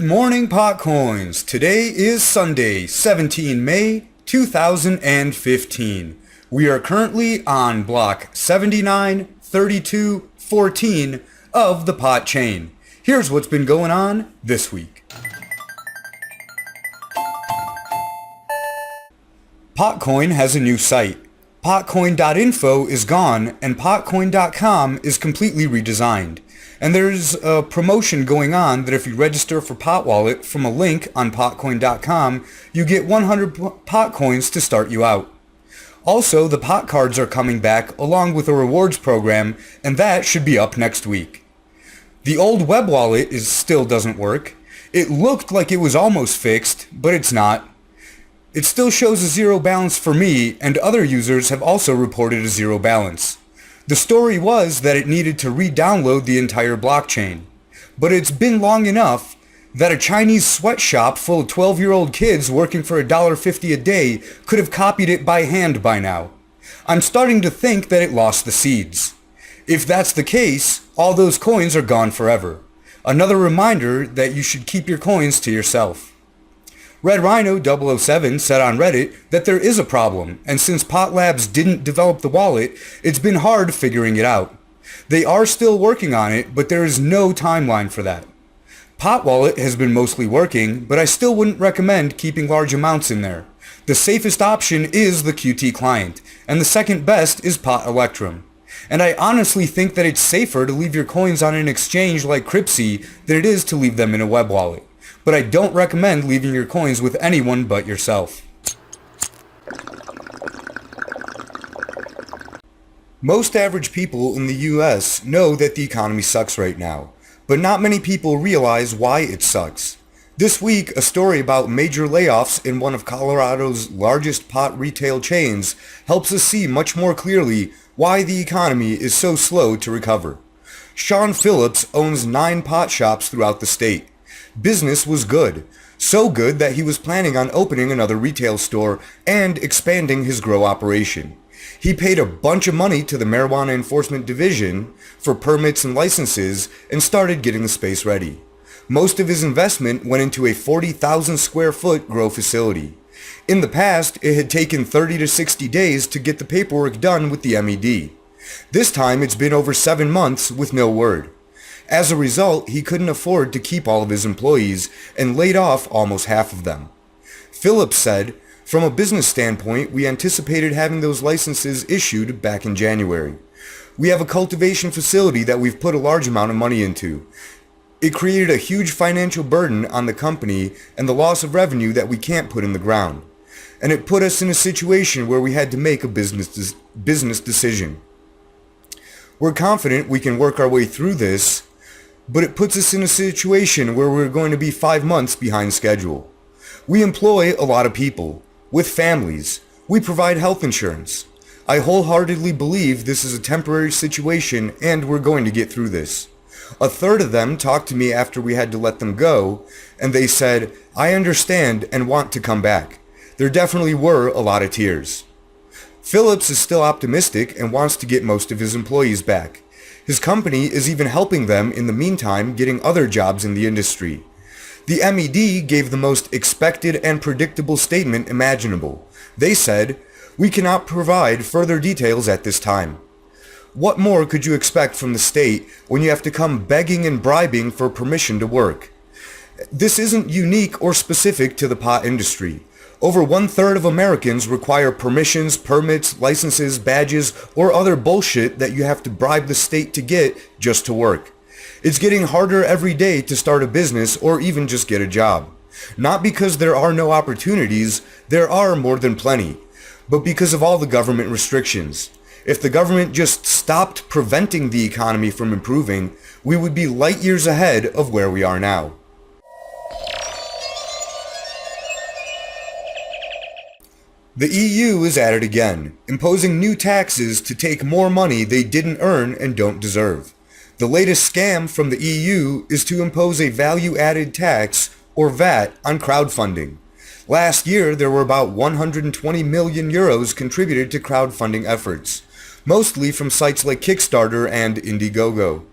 Good morning, PotCoins. Today is Sunday, 17 May 2015. We are currently on block 793214 of the Pot chain. Here's what's been going on this week. PotCoin has a new site. PotCoin.info is gone and PotCoin.com is completely redesigned. And there's a promotion going on that if you register for Pot Wallet from a link on PotCoin.com, you get 100 PotCoins to start you out. Also, the Pot cards are coming back along with a rewards program, and that should be up next week. The old web wallet still doesn't work. It looked like it was almost fixed, but it's not. It still shows a zero balance for me, and other users have also reported a zero balance. The story was that it needed to re-download the entire blockchain. But it's been long enough that a Chinese sweatshop full of 12-year-old kids working for $1.50 a day could have copied it by hand by now. I'm starting to think that it lost the seeds. If that's the case, all those coins are gone forever. Another reminder that you should keep your coins to yourself. Red Rhino 007 said on Reddit that there is a problem, and since Pot Labs didn't develop the wallet, it's been hard figuring it out. They are still working on it, but there is no timeline for that. Pot Wallet has been mostly working, but I still wouldn't recommend keeping large amounts in there. The safest option is the Qt client, and the second best is Pot Electrum. And I honestly think that it's safer to leave your coins on an exchange like Cryptsy than it is to leave them in a web wallet. But I don't recommend leaving your coins with anyone but yourself. Most average people in the US know that the economy sucks right now, but not many people realize why it sucks. This week, a story about major layoffs in one of Colorado's largest pot retail chains helps us see much more clearly why the economy is so slow to recover. Sean Phillips owns 9 pot shops throughout the state. Business was good. So good that he was planning on opening another retail store and expanding his grow operation. He paid a bunch of money to the Marijuana Enforcement Division for permits and licenses and started getting the space ready. Most of his investment went into a 40,000 square foot grow facility. In the past, it had taken 30 to 60 days to get the paperwork done with the MED. This time it's been over 7 months with no word. As a result, he couldn't afford to keep all of his employees and laid off almost half of them. Phillips said, "From a business standpoint, we anticipated having those licenses issued back in January. We have a cultivation facility that we've put a large amount of money into. It created a huge financial burden on the company and the loss of revenue that we can't put in the ground. And it put us in a situation where we had to make a business decision. We're confident we can work our way through this, but it puts us in a situation where we're going to be 5 months behind schedule. We employ a lot of people, with families. We provide health insurance. I wholeheartedly believe this is a temporary situation and we're going to get through this." A third of them talked to me after we had to let them go, and they said, "I understand and want to come back." There definitely were a lot of tears. Phillips is still optimistic and wants to get most of his employees back. His company is even helping them in the meantime getting other jobs in the industry. The MED gave the most expected and predictable statement imaginable. They said, "We cannot provide further details at this time." What more could you expect from the state when you have to come begging and bribing for permission to work? This isn't unique or specific to the pot industry. Over 1/3 of Americans require permissions, permits, licenses, badges, or other bullshit that you have to bribe the state to get just to work. It's getting harder every day to start a business or even just get a job. Not because there are no opportunities, there are more than plenty, but because of all the government restrictions. If the government just stopped preventing the economy from improving, we would be light years ahead of where we are now. The EU is at it again, imposing new taxes to take more money they didn't earn and don't deserve. The latest scam from the EU is to impose a value-added tax, or VAT, on crowdfunding. Last year, there were about 120 million euros contributed to crowdfunding efforts, mostly from sites like Kickstarter and Indiegogo.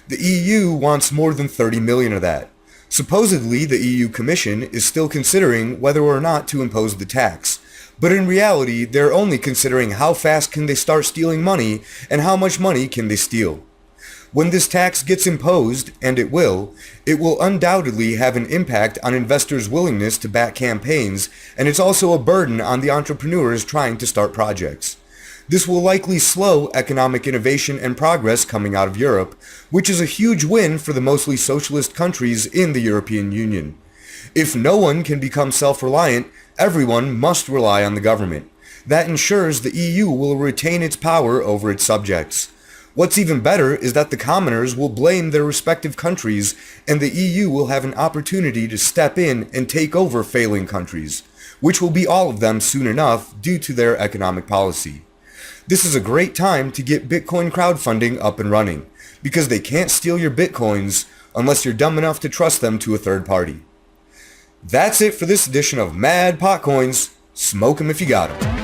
The EU wants more than 30 million of that. Supposedly, the EU Commission is still considering whether or not to impose the tax, but in reality, they're only considering how fast can they start stealing money and how much money can they steal. When this tax gets imposed, and it will undoubtedly have an impact on investors' willingness to back campaigns, and it's also a burden on the entrepreneurs trying to start projects. This will likely slow economic innovation and progress coming out of Europe, which is a huge win for the mostly socialist countries in the European Union. If no one can become self-reliant, everyone must rely on the government. That ensures the EU will retain its power over its subjects. What's even better is that the commoners will blame their respective countries, and the EU will have an opportunity to step in and take over failing countries, which will be all of them soon enough due to their economic policy. This is a great time to get Bitcoin crowdfunding up and running, because they can't steal your Bitcoins unless you're dumb enough to trust them to a third party. That's it for this edition of Mad PotCoins. Smoke 'em if you got 'em.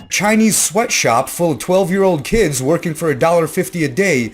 Chinese sweatshop full of 12-year-old kids working for $1.50 a day